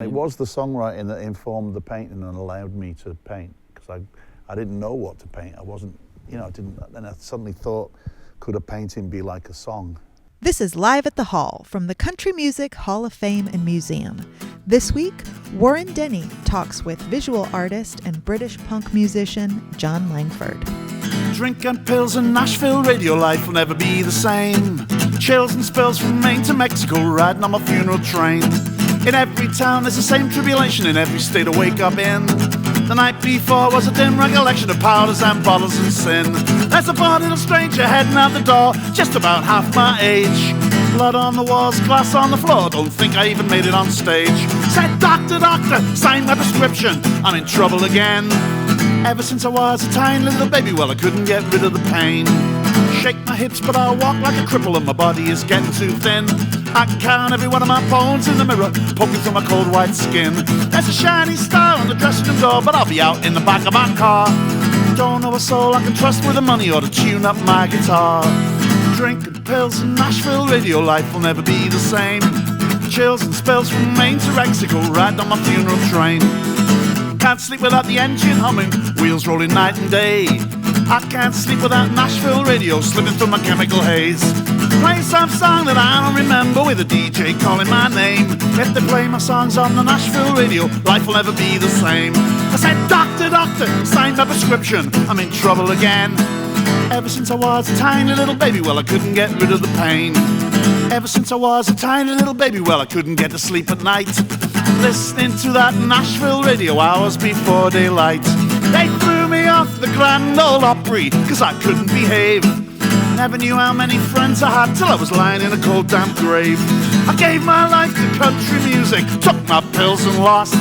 It was the songwriting that informed the painting and allowed me to paint, because I didn't know what to paint. I wasn't, then I suddenly thought, could a painting be like a song? This is Live at the Hall from the Country Music Hall of Fame and Museum. This week, Warren Denny talks with visual artist and British punk musician Jon Langford. Drinking pills and Nashville radio life will never be the same. Chills and spills from Maine to Mexico, riding on my funeral train. In every town there's the same tribulation, in every state I wake up in. The night before was a dim recollection of powders and bottles and sin. There's a poor little stranger heading out the door, just about half my age. Blood on the walls, glass on the floor, don't think I even made it on stage. Said, doctor, doctor, sign my prescription, I'm in trouble again. Ever since I was a tiny little baby, well, I couldn't get rid of the pain. Shake my hips, but I walk like a cripple, and my body is getting too thin. I can count every one of my bones in the mirror, poking through my cold white skin. There's a shiny star on the dressing room door, but I'll be out in the back of my car. Don't know a soul I can trust with the money or to tune up my guitar. Drinking pills and Nashville radio life will never be the same. Chills and spills from Maine to Mexico, riding on my funeral train. Can't sleep without the engine humming, wheels rolling night and day. I can't sleep without Nashville radio slipping through my chemical haze. Play some song that I don't remember with a DJ calling my name. If they play my songs on the Nashville radio, life will never be the same. I said, doctor, doctor, sign my prescription, I'm in trouble again. Ever since I was a tiny little baby, well, I couldn't get rid of the pain. Ever since I was a tiny little baby, well, I couldn't get to sleep at night. Listening to that Nashville radio hours before daylight. They threw me off the Grand Ole Opry, cause I couldn't behave. Never knew how many friends I had till I was lying in a cold damp grave. I gave my life to country music, took my pills and lost.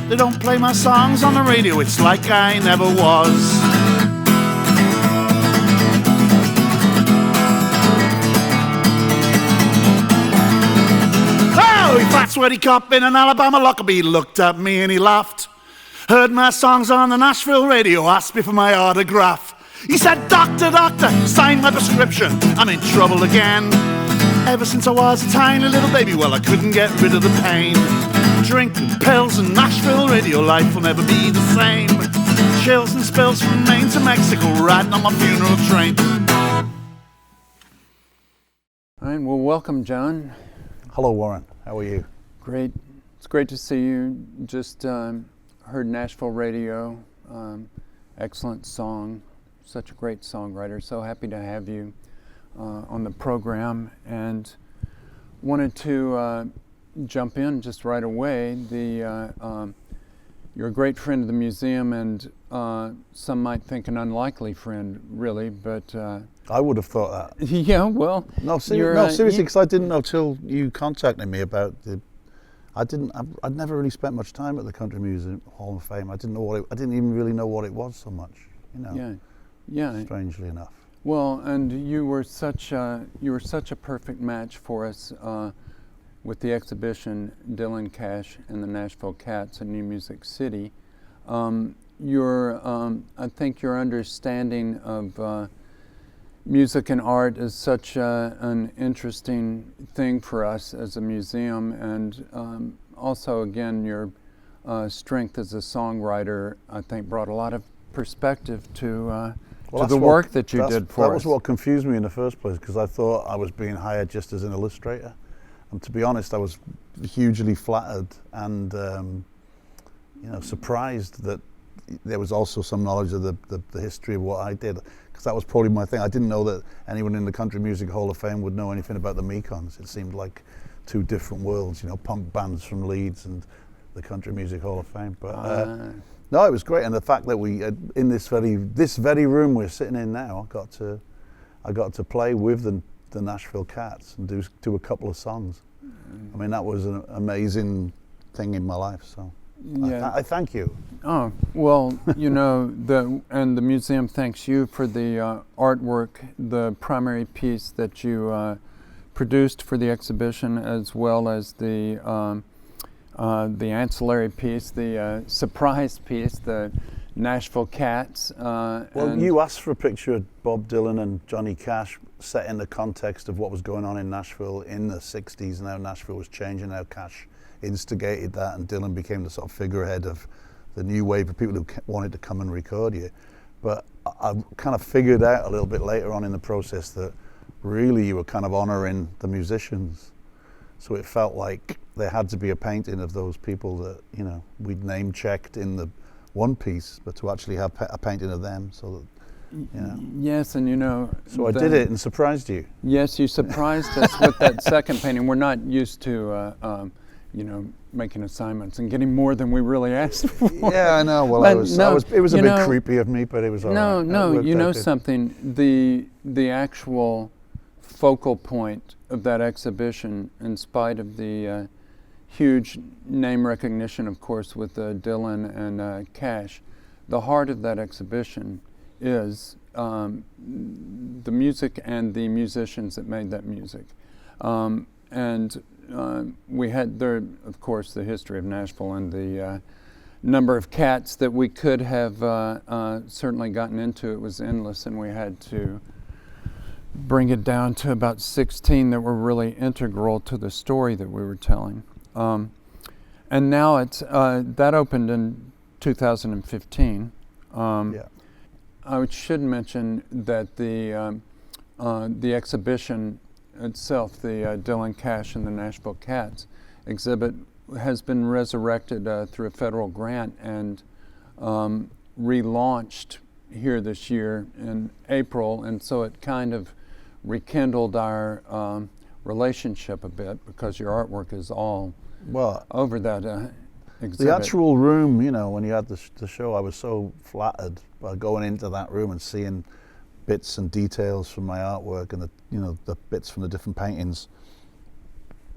They don't play my songs on the radio, it's like I never was. Oh, fat sweaty cop in an Alabama lockaby looked at me and he laughed. Heard my songs on the Nashville radio, asked me for my autograph. He said, doctor, doctor, sign my prescription, I'm in trouble again. Ever since I was a tiny little baby, well, I couldn't get rid of the pain. Drinking pills and Nashville radio life will never be the same. Chills and spills from Maine to Mexico, riding on my funeral train. All right, well, welcome, Jon. Hello, Warren. How are you? Great. It's great to see you. Just heard Nashville radio. Excellent song. Such a great songwriter. So happy to have you on the program, and wanted to jump in just right away. You're a great friend of the museum, and some might think an unlikely friend, really, but I would have thought that. yeah, well, No, seriously, because I didn't know till you contacted me about the. I'd never really spent much time at the Country Music Hall of Fame. I didn't even really know what it was so much. Yeah. Strangely enough. Well, and you were such a perfect match for us with the exhibition Dylan Cash and the Nashville Cats in New Music City. I think your understanding of music and art is such an interesting thing for us as a museum, and also, again, your strength as a songwriter, I think, brought a lot of perspective to the work that you did for us. That was what confused me in the first place, because I thought I was being hired just as an illustrator. And to be honest, I was hugely flattered and surprised that there was also some knowledge of the history of what I did, because that was probably my thing. I didn't know that anyone in the Country Music Hall of Fame would know anything about the Mekons. It seemed like two different worlds, punk bands from Leeds and the Country Music Hall of Fame. But no, it was great, and the fact that we in this very room we're sitting in now, I got to play with the Nashville Cats and do a couple of songs. I mean, that was an amazing thing in my life. So yeah. I thank you. Oh well, the museum thanks you for the artwork, the primary piece that you produced for the exhibition, as well as the ancillary piece, the surprise piece, the Nashville Cats. Well, you asked for a picture of Bob Dylan and Johnny Cash set in the context of what was going on in Nashville in the 60s and how Nashville was changing, how Cash instigated that, and Dylan became the sort of figurehead of the new wave of people who wanted to come and record you. But I kind of figured out a little bit later on in the process that really you were kind of honoring the musicians. So it felt like there had to be a painting of those people that, you know, we'd name checked in the one piece, but to actually have a painting of them, so that, you know. Yes, and you know. So I did it and surprised you. Yes, you surprised us with that second painting. We're not used to, you know, making assignments and getting more than we really asked for. Yeah, I know. Well, it was a bit creepy of me, but it was all right. No, you know something. The actual focal point of that exhibition, in spite of the huge name recognition, of course, with Dylan and Cash, the heart of that exhibition is the music and the musicians that made that music. And we had there, of course, the history of Nashville and the number of cats that we could have certainly gotten into. It was endless, and we had to bring it down to about 16 that were really integral to the story that we were telling. And now it's that opened in 2015. I should mention that the exhibition itself, the Dylan Cash and the Nashville Cats exhibit, has been resurrected through a federal grant and relaunched here this year in April, and so it kind of rekindled our relationship a bit, because your artwork is all over that exhibit. The actual room, you know, when you had the show, I was so flattered by going into that room and seeing bits and details from my artwork and the bits from the different paintings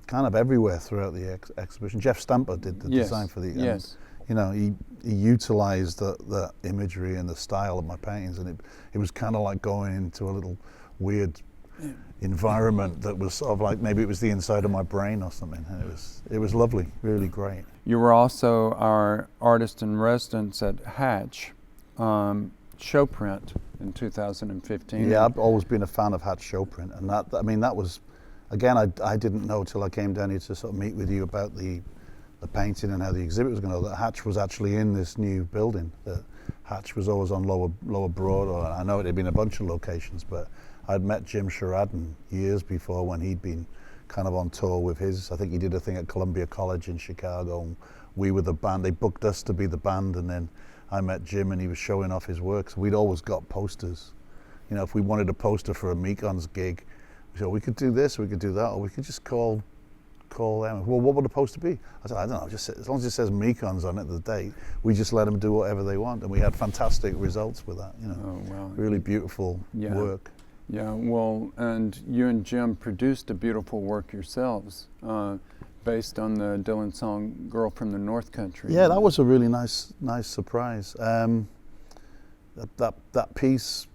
kind of everywhere throughout the exhibition. Jeff Stamper did the design for the you know, he utilized the imagery and the style of my paintings, and it was kind of like going into a little weird environment that was sort of like maybe it was the inside of my brain or something. And it was lovely, really great. You were also our artist in residence at Hatch Showprint in 2015. Yeah, I've always been a fan of Hatch Showprint, and that was, again, I didn't know till I came down here to sort of meet with you about the painting and how the exhibit was going to go, that Hatch was actually in this new building. That Hatch was always on Lower Broad, or I know it had been a bunch of locations, but I'd met Jim Sheridan years before when he'd been kind of on tour with his, I think he did a thing at Columbia College in Chicago, and we were the band. They booked us to be the band, and then I met Jim and he was showing off his work. So we'd always got posters. You know, if we wanted a poster for a Mekons gig, we said, we could do this, we could do that, or we could just call them. Well, what would the poster be? I said, I don't know, just as long as it says Mekons on it, the date, we just let them do whatever they want. And we had fantastic results with that, you know. Oh, wow. Really beautiful work. Yeah, well, and you and Jim produced a beautiful work yourselves, based on the Dylan song "Girl from the North Country." Yeah, that was a really nice surprise. That piece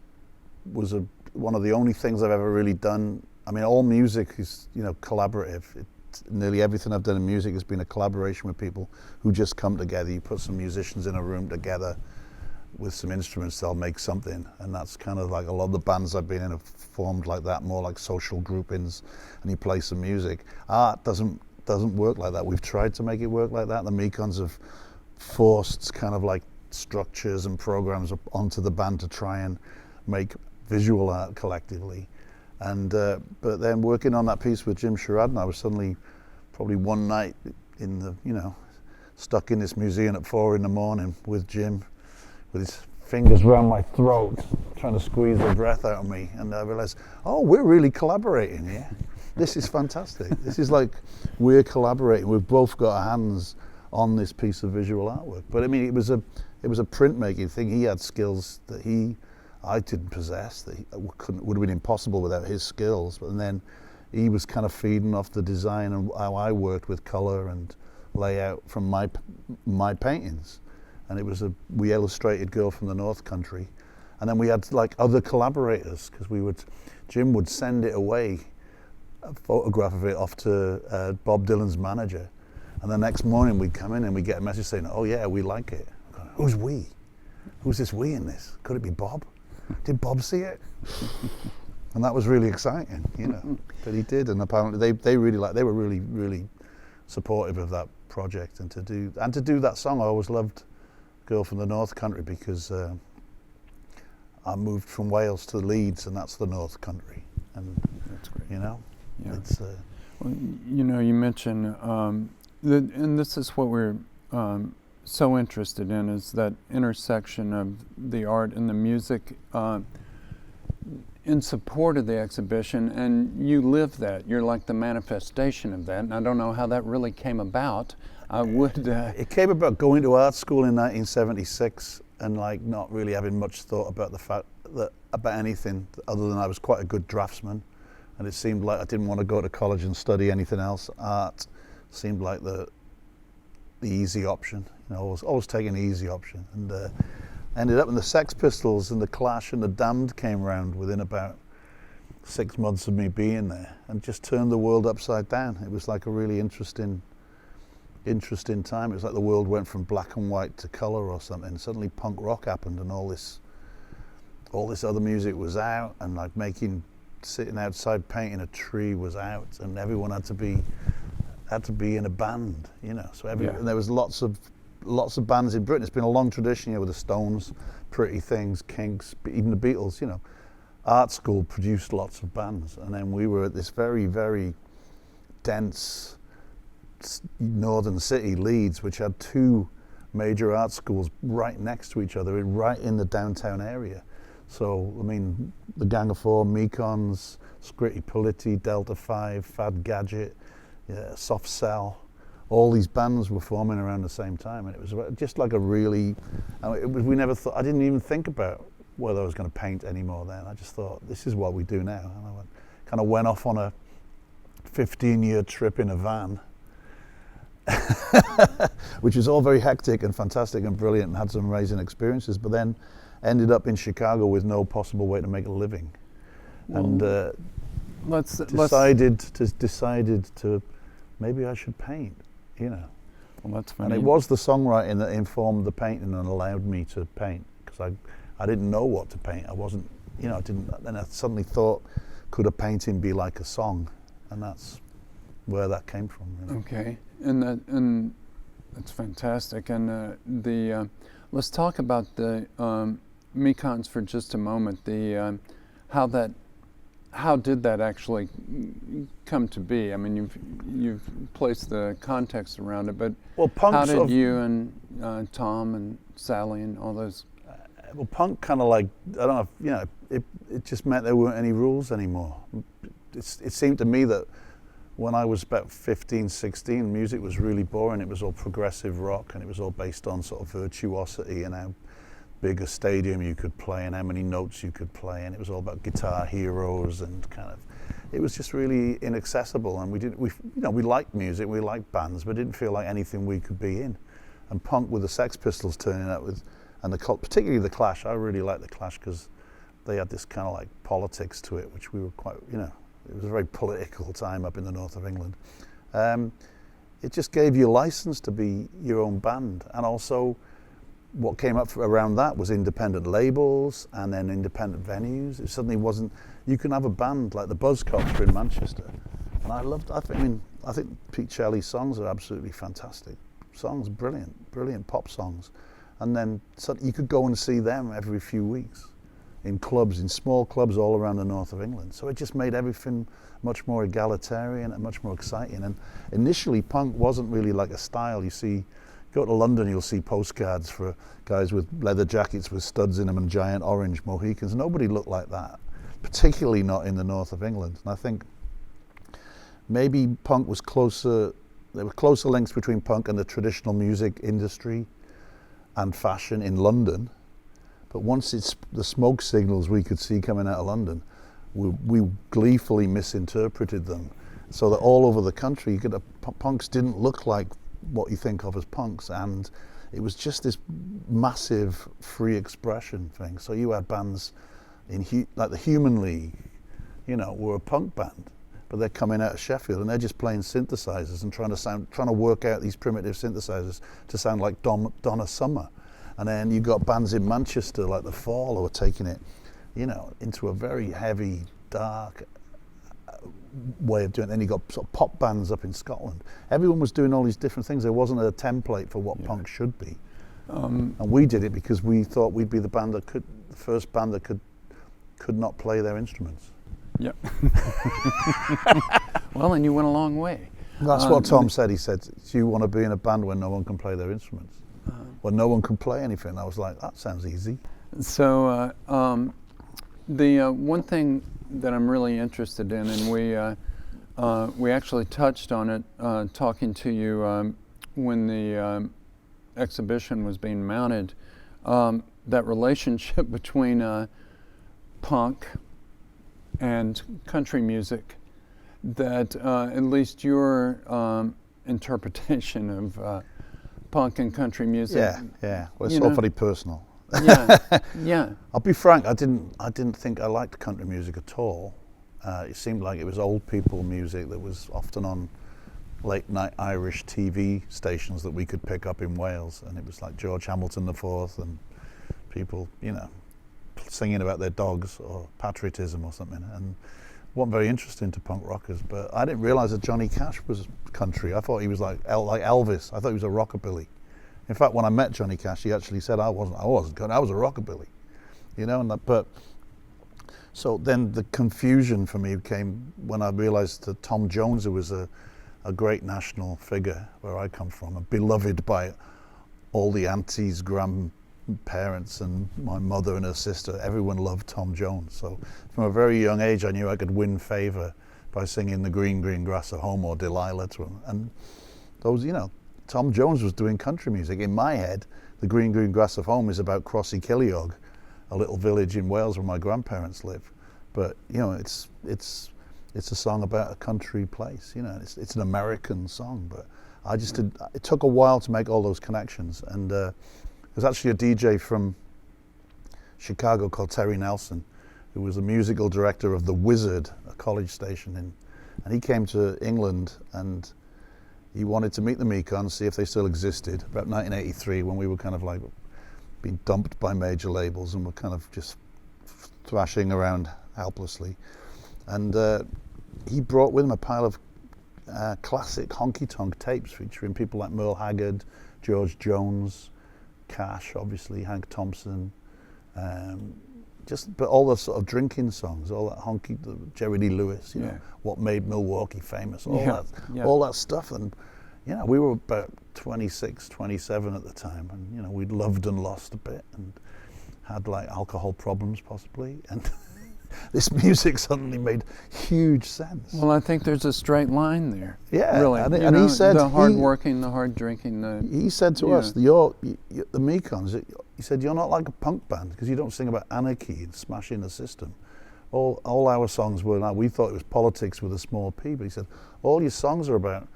was one of the only things I've ever really done. I mean, all music is, you know, collaborative. Nearly everything I've done in music has been a collaboration with people who just come together. You put some musicians in a room together with some instruments, they'll make something, and that's kind of like a lot of the bands I've been in have formed like that, more like social groupings, and you play some music. Art doesn't work like that. We've tried to make it work like that. The Mekons have forced kind of like structures and programs onto the band to try and make visual art collectively. And but then working on that piece with Jim Sheridan, I was suddenly probably one night in the, you know, stuck in this museum at 4 a.m. with Jim, with his fingers around my throat, trying to squeeze the breath out of me, and I realized, oh, we're really collaborating here. This is fantastic. This is like, we're collaborating. We've both got our hands on this piece of visual artwork. But I mean, it was a printmaking thing. He had skills that I didn't possess, that would have been impossible without his skills. But then he was kind of feeding off the design and how I worked with color and layout from my paintings. And we illustrated Girl from the North Country. And then we had like other collaborators, because Jim would send it away, a photograph of it, off to Bob Dylan's manager. And the next morning we'd come in and we'd get a message saying, oh yeah, we like it. Going, who's we? Who's this we in this? Could it be Bob? Did Bob see it? And that was really exciting, you know, that he did. And apparently they were really, really supportive of project, and to do that song. I always loved Girl from the North Country because I moved from Wales to Leeds, and that's the North Country, and That's great. you know, Yeah. it's Well, you know, you mentioned, and this is what we're so interested in, is that intersection of the art and the music in support of the exhibition, and you live that. You're like the manifestation of that, and I don't know how that really came about. I would... It came about going to art school in 1976 and like not really having much thought about the fact that about anything other than I was quite a good draftsman, and it seemed like I didn't want to go to college and study anything else. Art seemed like the easy option. You know, always taking the easy option, and ended up in the Sex Pistols and the Clash and the Damned came round within about 6 months of me being there, and just turned the world upside down. It was like a really interesting time. It was like the world went from black and white to color or something. Suddenly punk rock happened, and all this other music was out, and like sitting outside painting a tree was out, and everyone had to be in a band, you know. So and there was lots of bands in Britain. It's been a long tradition here with the Stones, Pretty Things, Kinks, even the Beatles, you know. Art school produced lots of bands, and then we were at this very, very dense northern city, Leeds, which had 2 major art schools right next to each other, right in the downtown area. So, I mean, the Gang of Four, Mekons, Scritti Politti, Delta 5, Fad Gadget, Soft Cell, all these bands were forming around the same time, and it was just like a really, we never thought, I didn't even think about whether I was going to paint anymore then. I just thought, this is what we do now. And I kind of went off on a 15-year trip in a van, which was all very hectic and fantastic and brilliant, and had some amazing experiences, but then ended up in Chicago with no possible way to make a living. Well, and decided to maybe I should paint, you know. Well, that's funny. And it was the songwriting that informed the painting and allowed me to paint, because I didn't know what to paint. I wasn't, you know, then I suddenly thought, could a painting be like a song? And that's where that came from. You know? Okay, and that's fantastic. And let's talk about the Mekons for just a moment. How did that actually come to be? I mean, you've placed the context around it, but how did you and Tom and Sally and all those? Well, punk kind of like, I don't know, you know, it just meant there weren't any rules anymore. It seemed to me that when I was about 15, 16, music was really boring. It was all progressive rock, and it was all based on sort of virtuosity and how big a stadium you could play and how many notes you could play, and it was all about guitar heroes, and kind of, it was just really inaccessible. And we liked music, we liked bands, but didn't feel like anything we could be in. And punk with the Sex Pistols turning up and particularly the Clash. I really liked the Clash because they had this kind of like politics to it, which we were quite, you know, it was a very political time up in the north of England. It just gave you a license to be your own band, and also what came up around that was independent labels and then independent venues. It suddenly wasn't, you can have a band like the Buzzcocks in Manchester, and I think Pete Shelley's songs are absolutely fantastic songs, brilliant pop songs, and then you could go and see them every few weeks in clubs, in small clubs all around the north of England. So it just made everything much more egalitarian and much more exciting. And initially punk wasn't really like a style. You see, go to London, you'll see postcards for guys with leather jackets with studs in them and giant orange Mohicans. Nobody looked like that, particularly not in the north of England. And I think maybe punk was closer, there were closer links between punk and the traditional music industry and fashion in London. But once it's the smoke signals we could see coming out of London, we gleefully misinterpreted them, so that all over the country, punks didn't look like what you think of as punks, and it was just this massive free expression thing. So you had bands like the Human League, you know, were a punk band, but they're coming out of Sheffield and they're just playing synthesizers and trying to work out these primitive synthesizers to sound like Donna Summer. And then you got bands in Manchester like The Fall who were taking it, you know, into a very heavy, dark, way of doing it. Then you got sort of pop bands up in Scotland. Everyone was doing all these different things. There wasn't a template for what punk should be. And we did it because we thought we'd be the first band that could not play their instruments. Yep. Well, and you went a long way. That's what Tom said. He said, "Do you want to be in a band when no one can play their instruments? When no one can play anything?" I was like, "That sounds easy." So the one thing that I'm really interested in, and we actually touched on it talking to you when the exhibition was being mounted, that relationship between punk and country music, that at least your interpretation of punk and country music. Yeah. Well, it's all very personal. Yeah. I'll be frank. I didn't think I liked country music at all. It seemed like it was old people music that was often on late night Irish TV stations that we could pick up in Wales, and it was like George Hamilton IV and people, singing about their dogs or patriotism or something, and wasn't very interesting to punk rockers. But I didn't realise that Johnny Cash was country. I thought he was like Elvis. I thought he was a rockabilly. In fact, when I met Johnny Cash, he actually said I wasn't country. I was a rockabilly, but so then the confusion for me came when I realised that Tom Jones, who was a great national figure where I come from, and beloved by all the aunties, grandparents, and my mother and her sister. Everyone loved Tom Jones. So from a very young age, I knew I could win favour by singing "The Green, Green Grass of Home" or "Delilah" to him. And those, Tom Jones was doing country music. In my head, "The Green, Green Grass of Home" is about Crossy Killiog, a little village in Wales where my grandparents live. But it's a song about a country place. It's an American song. But it took a while to make all those connections. And there's actually a DJ from Chicago called Terry Nelson, who was the musical director of The Wizard, a college station, and he came to England and he wanted to meet the Mekons, see if they still existed, about 1983, when we were kind of like being dumped by major labels and were kind of just thrashing around helplessly. And he brought with him a pile of classic honky-tonk tapes featuring people like Merle Haggard, George Jones, Cash, obviously, Hank Thompson, but all the sort of drinking songs, all that Jerry Lee Lewis, What Made Milwaukee Famous, all that stuff. And we were about 26, 27 at the time, and we'd loved and lost a bit and had like alcohol problems possibly, and this music suddenly made huge sense. Well, I think there's a straight line there. Yeah, really. And he said the hard working, the hard drinking. He said to us, the Mekons, he said, "You're not like a punk band because you don't sing about anarchy and smashing the system. All our songs were we thought it was politics with a small p, but he said all your songs are about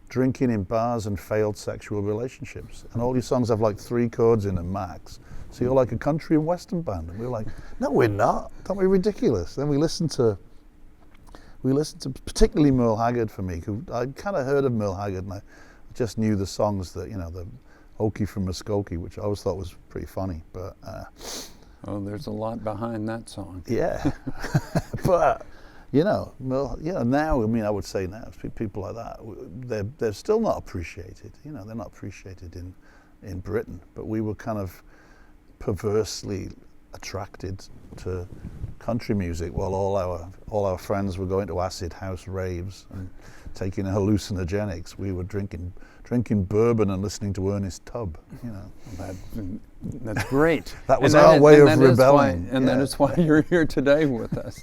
drinking in bars and failed sexual relationships, and all your songs have like 3 chords in them max. So you're like a country and western band." And we were like, "No, we're not. Don't be ridiculous." Then we listened to particularly Merle Haggard for me, who I'd kind of heard of Merle Haggard, and I just knew the songs that the Okie from Muskogee, which I always thought was pretty funny. But there's a lot behind that song. Yeah, but Merle, now I would say now people like that they're still not appreciated. They're not appreciated in Britain, but we were kind of perversely attracted to country music while all our friends were going to acid house raves and taking hallucinogenics. We were drinking bourbon and listening to Ernest Tubb. That's great. That was our way of rebelling. That is why you're here today with us.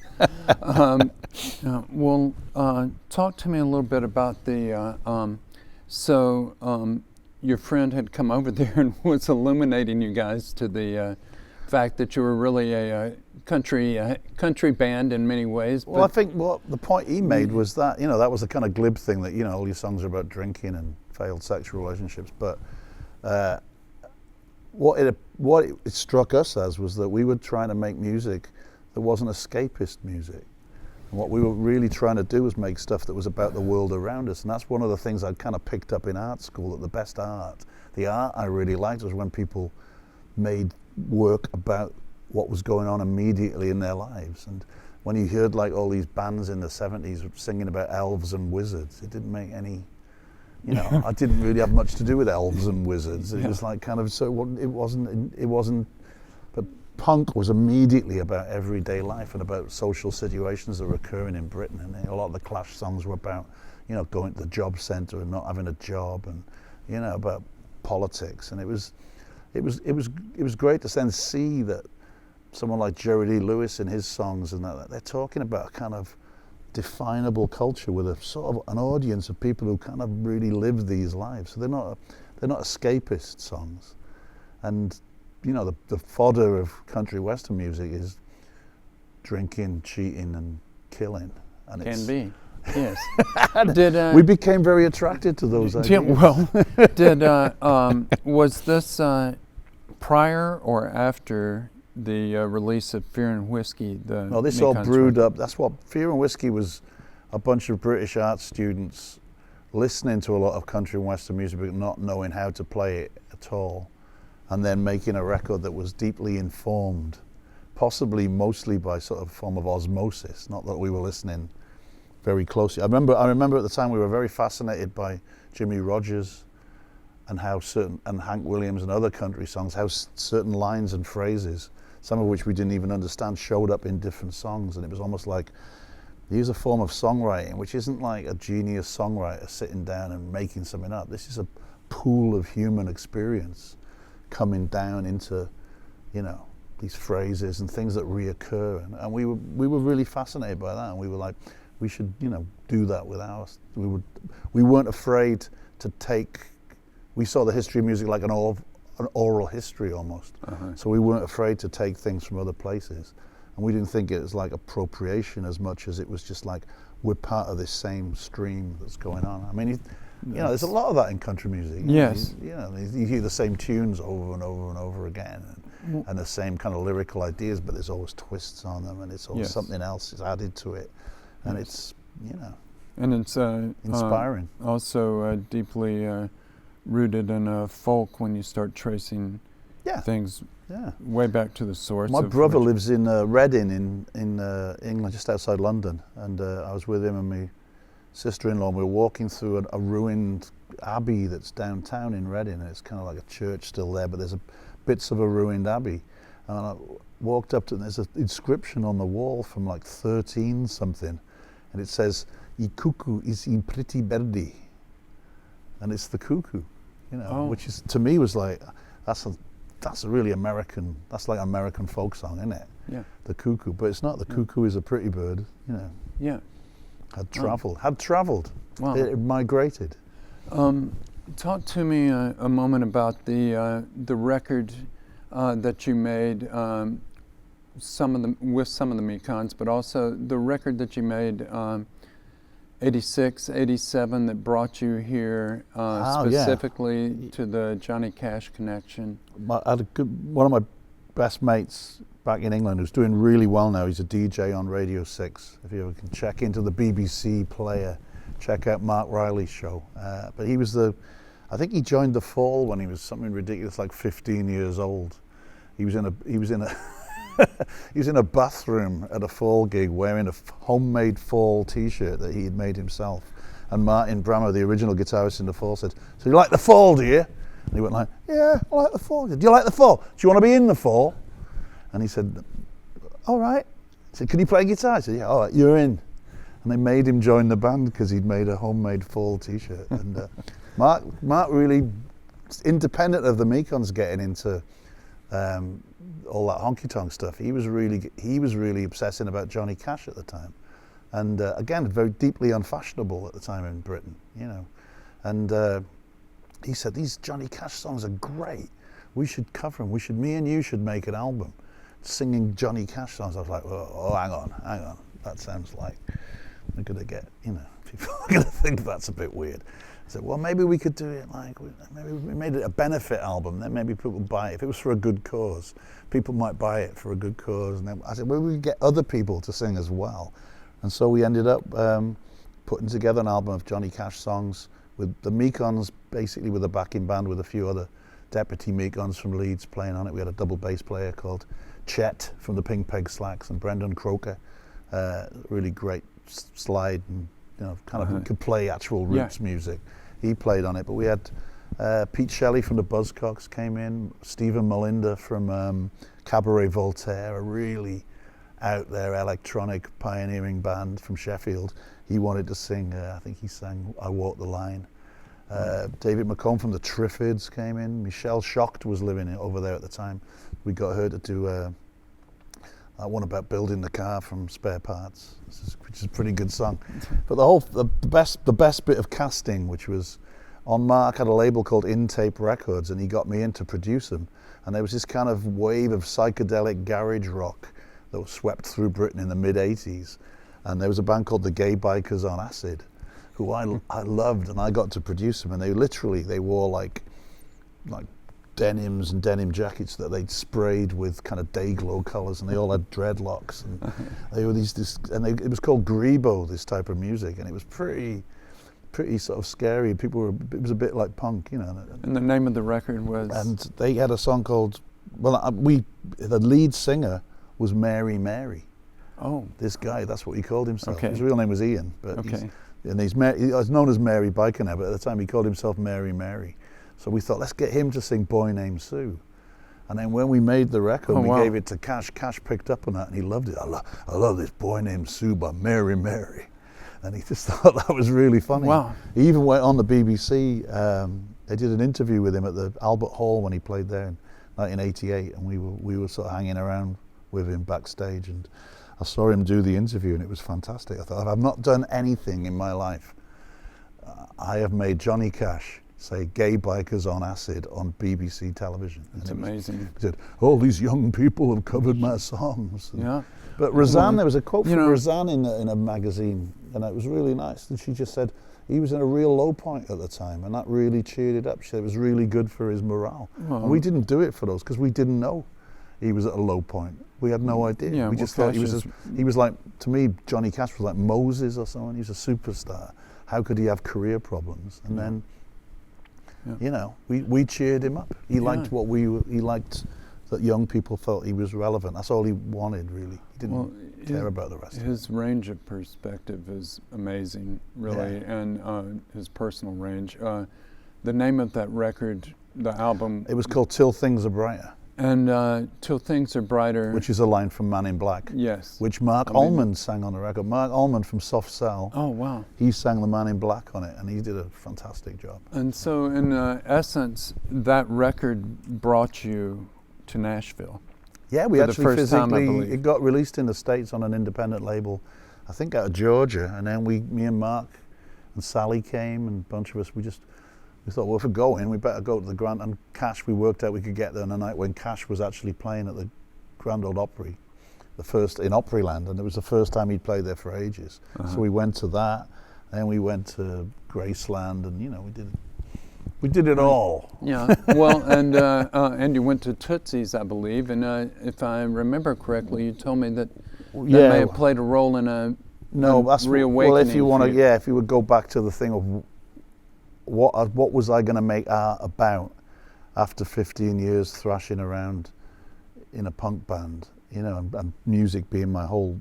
Well, talk to me a little bit about the your friend had come over there and was illuminating you guys to the fact that you were really a country band in many ways. Well, I think the point he made was that that was the kind of glib thing that all your songs are about drinking and failed sexual relationships. But what it struck us as was that we were trying to make music that wasn't escapist music. And what we were really trying to do was make stuff that was about the world around us. And that's one of the things I'd kind of picked up in art school, that the best art, the art I really liked, was when people made work about what was going on immediately in their lives. And when you heard like all these bands in the 70s singing about elves and wizards, it didn't make any, you know, I didn't really have much to do with elves and wizards. It was like kind of, so it wasn't, but punk was immediately about everyday life and about social situations that were occurring in Britain. And a lot of the Clash songs were about, you know, going to the job centre and not having a job, and, you know, about politics. And it was great to then see that someone like Jerry Lee Lewis in his songs and that, they're talking about a kind of definable culture with a sort of an audience of people who kind of really live these lives. So they're not escapist songs. And, you know, the fodder of country western music is drinking, cheating and killing. And Can be, yes. Did we became very attracted to those ideas. Well, was this prior or after the release of Fear and Whiskey? No, this all brewed up. That's what Fear and Whiskey was, a bunch of British art students listening to a lot of country and western music but not knowing how to play it at all, and then making a record that was deeply informed, possibly mostly by sort of form of osmosis, not that we were listening very closely. I remember at the time we were very fascinated by Jimmy Rogers and how and Hank Williams and other country songs, how certain lines and phrases, some of which we didn't even understand, showed up in different songs. And it was almost like, here's a form of songwriting which isn't like a genius songwriter sitting down and making something up. This is a pool of human experience coming down into, you know, these phrases and things that reoccur. And we were really fascinated by that, and we were like, we should, you know, do that with ours. We weren't afraid to take. We saw the history of music like an oral history almost. So we weren't afraid to take things from other places. And we didn't think it was like appropriation as much as it was just like, we're part of this same stream that's going on. I mean, you know, there's a lot of that in country music. Yes. You hear the same tunes over and over and over again, and the same kind of lyrical ideas, but there's always twists on them, and it's always something else is added to it. And it's, you know, and it's inspiring. Also deeply rooted in folk when you start tracing things way back to the source. My brother lives in Reading in England, just outside London, and I was with him and my sister-in-law, and we were walking through a ruined abbey that's downtown in Reading, and it's kind of like a church still there, but there's bits of a ruined abbey. And I walked up to it, and there's an inscription on the wall from like 13 something, and it says, "I cuckoo is in pretty birdie," and it's the cuckoo, you know, which is, to me, was like, that's a really American, that's like an American folk song, isn't it? Yeah. The cuckoo, but it's not. The cuckoo is a pretty bird, you know. Yeah. Had traveled. Wow. It migrated. Talk to me a moment about the record that you made, with some of the Mekons, but also the record that you made 86, 87 that brought you here specifically to the Johnny Cash connection. I had one of my best mates back in England who's doing really well now. He's a DJ on Radio 6. If you ever can check into the BBC player, check out Mark Riley's show. But he was I think he joined the Fall when he was something ridiculous like 15 years old. He was in a bathroom at a Fall gig wearing a homemade Fall t-shirt that he had made himself. And Martin Brammer, the original guitarist in the Fall, said, "So you like the Fall, do you?" And he went like, "Yeah, I like the Fall." He said, "Do you like the Fall? Do you want to be in the Fall?" And he said, "All right." He said, "Can you play guitar?" I said, "Yeah, all right, you're in." And they made him join the band because he'd made a homemade Fall t-shirt. And Mark really, independent of the Mekons getting into all that honky-tonk stuff, he was really obsessing about Johnny Cash at the time, and again, very deeply unfashionable at the time in Britain, you know. And he said, "These Johnny Cash songs are great. We should cover them. Me and you should make an album singing Johnny Cash songs." I was like, "Oh, hang on. That sounds like we're gonna get, you know, people are gonna think that's a bit weird." I said, "Well, maybe we could do it like, maybe we made it a benefit album, then maybe people would buy it. If it was for a good cause, people might buy it for a good cause." And then I said, "Well, we could get other people to sing as well." And so we ended up putting together an album of Johnny Cash songs with the Mekons, basically with a backing band with a few other deputy Mekons from Leeds playing on it. We had a double bass player called Chet from the Pink Peg Slacks and Brendan Croker really great slide, and kind of could play actual roots music. He played on it, but we had Pete Shelley from the Buzzcocks came in, Stephen Melinda from Cabaret Voltaire, a really out there electronic pioneering band from Sheffield. He wanted to sing, I think he sang I Walk the Line. David Mekons from the Triffids came in. Michelle Schacht was living over there at the time. We got her to do that one about building the car from Spare Parts, which is a pretty good song. But the best bit of casting, which was on Mark had a label called In Tape Records, and he got me in to produce them. And there was this kind of wave of psychedelic garage rock that was swept through Britain in the mid-'80s. And there was a band called the Gay Bikers on Acid, who I loved, and I got to produce them. And they wore like denims and denim jackets that they'd sprayed with kind of day glow colors, and they all had dreadlocks. And they were it was called Grebo, this type of music, and it was pretty sort of scary. It was a bit like punk, And the name of the record was? And they had a song called, the lead singer was Mary Mary. Oh. This guy, that's what he called himself. Okay. His real name was Ian, but he's known as Mary Biker now, but at the time he called himself Mary Mary. So we thought, let's get him to sing Boy Named Sue. And then when we made the record, we gave it to Cash. Cash picked up on that and he loved it. I love this Boy Named Sue by Mary Mary. And he just thought that was really funny. Wow. He even went on the BBC. They did an interview with him at the Albert Hall when he played there in 1988, and we were sort of hanging around with him backstage, and I saw him do the interview, and it was fantastic. I thought, I've not done anything in my life. I have made Johnny Cash say Gay Bikers on Acid on BBC television. It's amazing. He said, all these young people have covered my songs. Yeah. But Roseanne, there was a quote from Roseanne in a magazine, and it was really nice. And she just said he was in a real low point at the time, and that really cheered it up. She said it was really good for his morale. And we didn't do it for those because we didn't know he was at a low point. We had no idea. Yeah, we just thought he was like, to me, Johnny Cash was like Moses or someone. He was a superstar. How could he have career problems? And then, we cheered him up. He liked he liked that young people felt he was relevant. That's all he wanted, really. He didn't care about the rest. His range of perspective is amazing, really, and his personal range. The name of that record, the album... It was called Till Things Are Brighter. And Till Things Are Brighter... Which is a line from Man in Black. Yes. Which Mark Ullman sang on the record. Mark Ullman from Soft Cell. Oh, wow. He sang the Man in Black on it, and he did a fantastic job. And so, in essence, that record brought you to Nashville. Yeah, we actually physically, it got released in the States on an independent label, I think out of Georgia, and then me and Mark and Sally came, and a bunch of us, we thought, well, if we're going, we better go to the Grand, and Cash, we worked out we could get there on a night when Cash was actually playing at the Grand Ole Opry, the first in Opryland, and it was the first time he'd played there for ages. So we went to that, and we went to Graceland, and we did it all. Yeah, well, and you went to Tootsie's, I believe, and if I remember correctly, you told me that may have played a role in that's reawakening. Well, if you want to, if you would go back to the thing of what was I going to make art about after 15 years thrashing around in a punk band, and music being my whole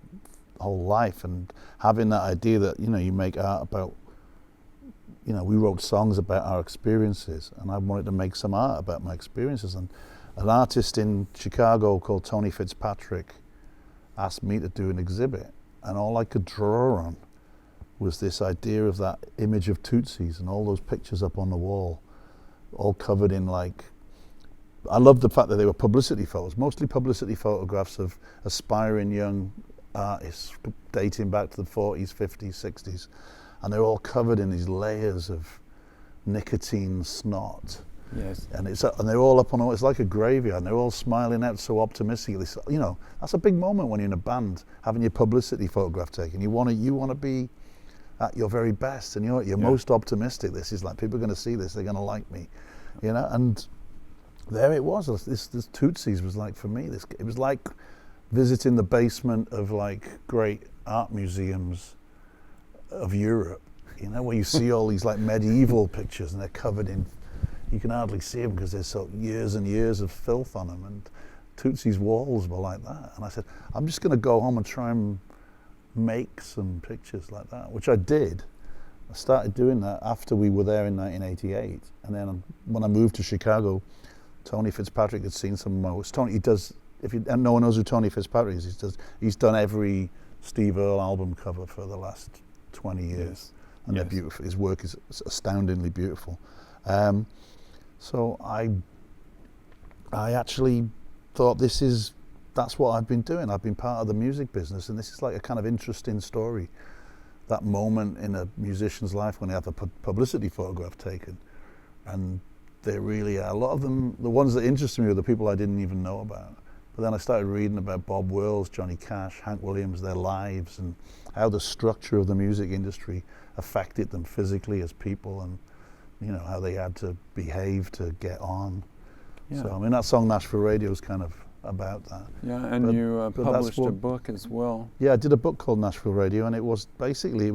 life, and having that idea that you make art about. We wrote songs about our experiences, and I wanted to make some art about my experiences. And an artist in Chicago called Tony Fitzpatrick asked me to do an exhibit, and all I could draw on was this idea of that image of Tootsies and all those pictures up on the wall, all covered in I loved the fact that they were publicity photos, mostly publicity photographs of aspiring young artists dating back to the 40s, 50s, 60s. And they're all covered in these layers of nicotine snot. Yes. And they're all up on, it's like a graveyard, and they're all smiling out so optimistically. That's a big moment when you're in a band, having your publicity photograph taken. You want to be at your very best, and you're most optimistic. This is like, people are going to see this, they're going to like me, and there it was. This Tootsies was like, for me, it was like visiting the basement of great art museums of Europe, where you see all these medieval pictures, and they're covered in, you can hardly see them because there's so years and years of filth on them, and Tootsie's walls were like that. And I said, I'm just going to go home and try and make some pictures like that, which I did. I started doing that after we were there in 1988, and then when I moved to Chicago, Tony Fitzpatrick had seen some of my work. Tony, he does, and no one knows who Tony Fitzpatrick is, he's done every Steve Earle album cover for the last 20 years, and they're beautiful. His work is astoundingly beautiful. So I actually thought that's what I've been doing. I've been part of the music business, and this is like a kind of interesting story. That moment in a musician's life when they have a publicity photograph taken, and they really are. A lot of them, the ones that interested me were the people I didn't even know about. But then I started reading about Bob Wills, Johnny Cash, Hank Williams, their lives, and how the structure of the music industry affected them physically as people, and you know how they had to behave to get on. Yeah. So I mean, that song Nashville Radio is kind of about that. Yeah, and you published a book as well. Yeah, I did a book called Nashville Radio, and it was basically,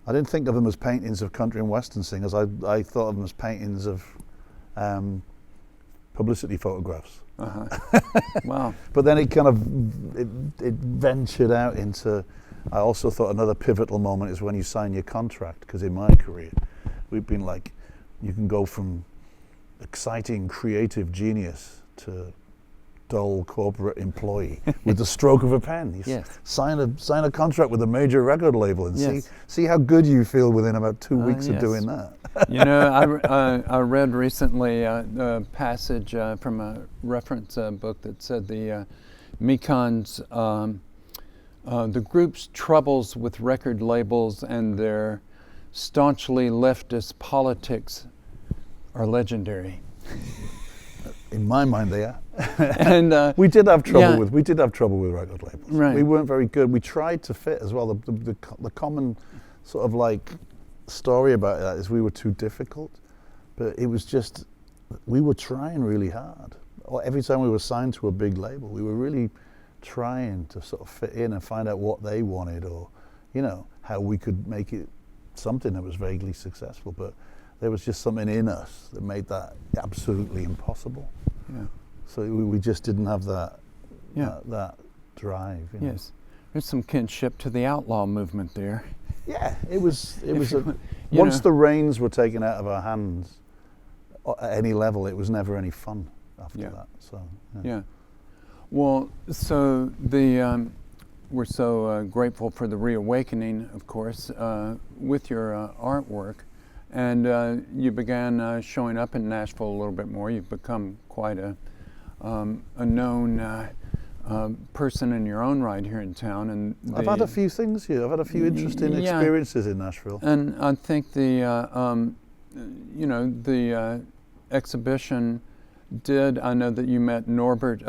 I didn't think of them as paintings of country and western singers. I thought of them as paintings of publicity photographs. Wow. But then it kind of it ventured out into, I also thought another pivotal moment is when you sign your contract, because in my career we've been like, you can go from exciting creative genius to dull corporate employee with the stroke of a pen. You sign a contract with a major record label and see how good you feel within about 2 weeks of doing that. You know, I read recently a passage from a reference book that said the Mekons, the group's troubles with record labels and their staunchly leftist politics are legendary. In my mind, they are. And we did have trouble with record labels. Right. We weren't very good. We tried to fit as well. The common sort of like story about that is we were too difficult, but it was just, we were trying really hard. Every time we were signed to a big label, we were really trying to sort of fit in and find out what they wanted, or you know, how we could make it something that was vaguely successful. But there was just something in us that made that absolutely impossible. Yeah. So we just didn't have that that drive. You know? Yes. There's some kinship to the outlaw movement there. Yeah, it was once the reins were taken out of our hands at any level, it was never any fun after that. So yeah. Well, so we're so grateful for the reawakening, of course, with your artwork, and you began showing up in Nashville a little bit more. You've become quite a known person in your own right here in town, and I've had a few things here. I've had a few interesting experiences in Nashville. And I think the exhibition did. I know that you met Norbert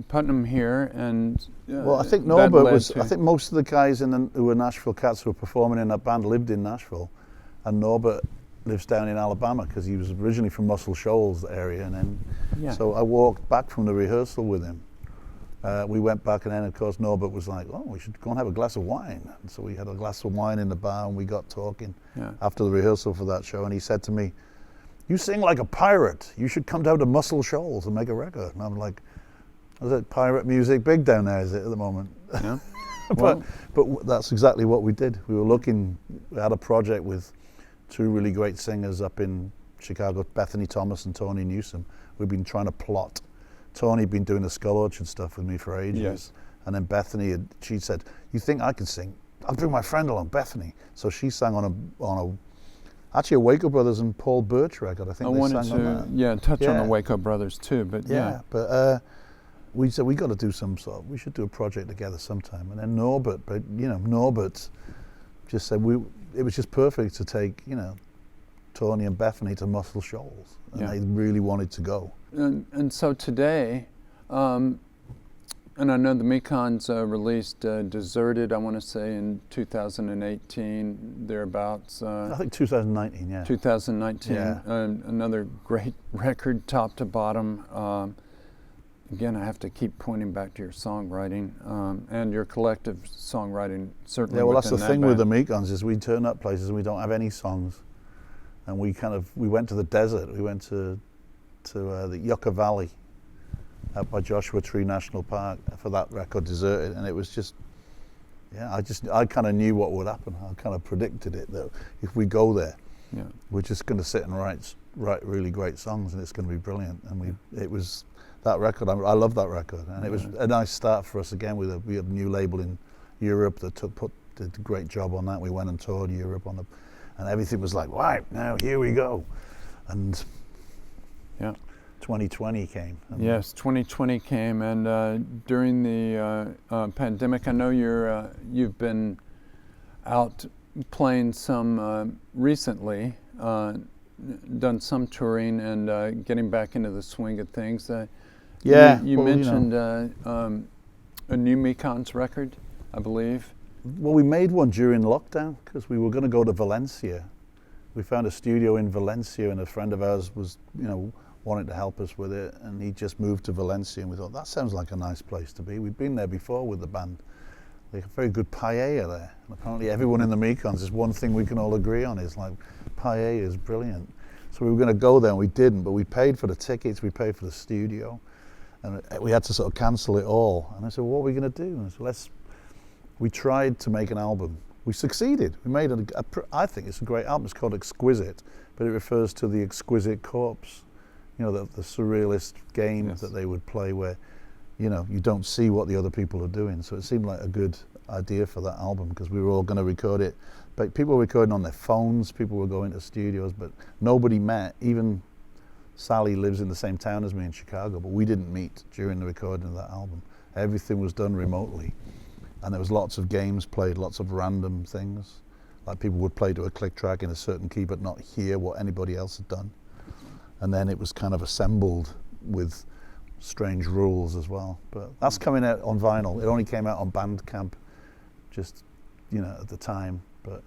Putnam here, and well, I think Norbert was. I think most of the guys who were Nashville Cats who were performing in that band lived in Nashville, and Norbert lives down in Alabama because he was originally from Muscle Shoals area, and then so I walked back from the rehearsal with him. We went back, and then of course Norbert was like, "Oh, we should go and have a glass of wine." And so we had a glass of wine in the bar, and we got talking after the rehearsal for that show. And he said to me, "You sing like a pirate. You should come down to Muscle Shoals and make a record." And I'm like, "Is it pirate music big down there? Is it at the moment?" Yeah. but that's exactly what we did. We had a project with two really great singers up in Chicago, Bethany Thomas and Tony Newsom. We've been trying to plot. Tony had been doing the Skull Orchard stuff with me for ages, and then Bethany she said, "You think I can sing? I'll bring my friend along, Bethany." So she sang on a actually a Waco Brothers and Paul Birch record. I think they sang on that. Touch on the Waco Brothers too, but but we said we got to do we should do a project together sometime. And then Norbert just said it was just perfect to take Tony and Bethany to Muscle Shoals, and they really wanted to go. And so today, and I know the Mekons released Deserted, I want to say in 2018, thereabouts. I think 2019, yeah. 2019, another great record, top to bottom. Again, I have to keep pointing back to your songwriting and your collective songwriting, certainly. Yeah, well, that's the thing with the Mekons is we turn up places and we don't have any songs, and we went to the desert. We went to the Yucca Valley out by Joshua Tree National Park for that record, Deserted, and it was Yeah, I kind of knew what would happen. I kind of predicted it, that if we go there, we're just going to sit and write really great songs, and it's going to be brilliant. And it was that record. I love that record, and it was a nice start for us again. We had a new label in Europe that did a great job on that. We went and toured Europe and everything was like, right, now here we go. And 2020 came. Yes, 2020 came, and during the pandemic, I know you've been out playing some recently, done some touring and getting back into the swing of things. You mentioned a new Mekons record, I believe. Well, we made one during lockdown because we were going to go to Valencia. We found a studio in Valencia, and a friend of ours was, wanted to help us with it, and he just moved to Valencia, and we thought, that sounds like a nice place to be. We'd been there before with the band. They have very good paella there, and apparently everyone in the Mekons, is one thing we can all agree on, is like, paella is brilliant. So we were going to go there, and we didn't, but we paid for the tickets, we paid for the studio, and we had to sort of cancel it all. And I said, what are we going to do? And I said, we tried to make an album. We succeeded. We made I think it's a great album. It's called Exquisite, but it refers to the exquisite corpse. The surrealist game that they would play where, you don't see what the other people are doing. So it seemed like a good idea for that album, because we were all going to record it. But people were recording on their phones, people were going to studios, but nobody met. Even Sally lives in the same town as me in Chicago, but we didn't meet during the recording of that album. Everything was done remotely. And there was lots of games played, lots of random things. Like people would play to a click track in a certain key but not hear what anybody else had done. And then it was kind of assembled with strange rules as well. But that's coming out on vinyl. It only came out on Bandcamp just, at the time. But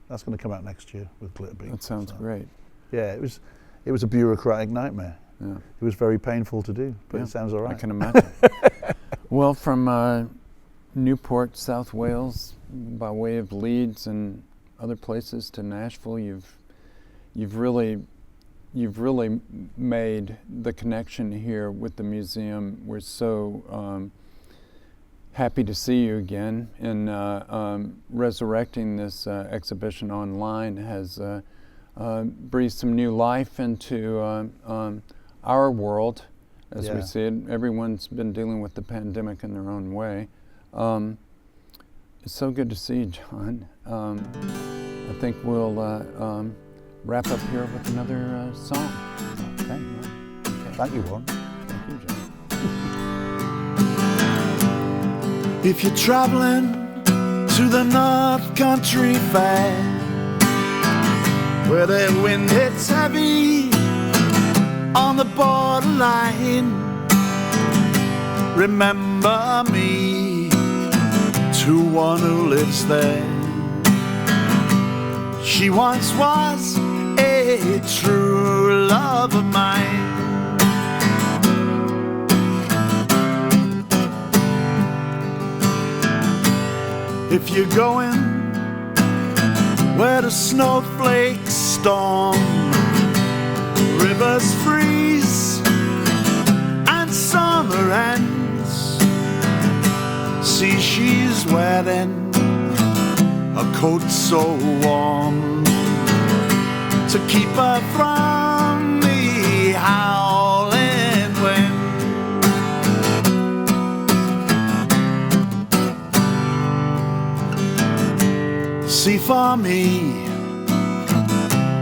that's going to come out next year with Glitterbeat. That sounds great. Yeah, it was a bureaucratic nightmare. Yeah. It was very painful to do, but it sounds all right. I can imagine. Well, from Newport, South Wales, by way of Leeds and other places to Nashville, you've really made the connection here with the museum. We're so happy to see you again, and resurrecting this exhibition online has breathed some new life into our world as we see it. Everyone's been dealing with the pandemic in their own way. It's so good to see you, Jon. I think we'll wrap up here with another song. Okay. Thank you, Warren. Thank you, Jon. If you're traveling to the North Country Fair, where the wind hits heavy on the borderline, remember me to one who lives there. She once was a true love of mine. If you're going where the snowflakes storm, rivers freeze and summer ends, see she's wearing a coat so warm to keep her from the howling wind. See, for me,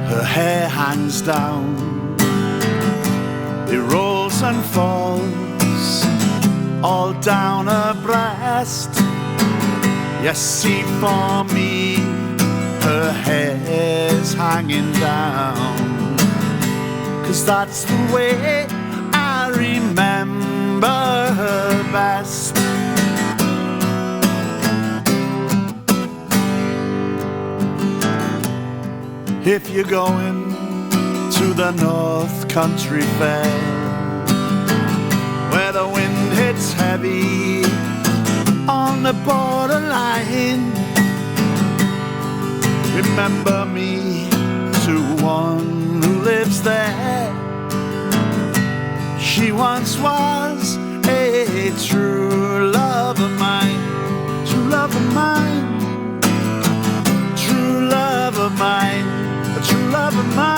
her hair hangs down, it rolls and falls all down her breast. Yes, see, for me, her hair's hanging down, 'cause that's the way I remember her best. If you're going to the North Country Fair, where the wind hits heavy on the borderline, remember me to one who lives there. She once was a true love of mine, true love of mine. mine, a true love of mine.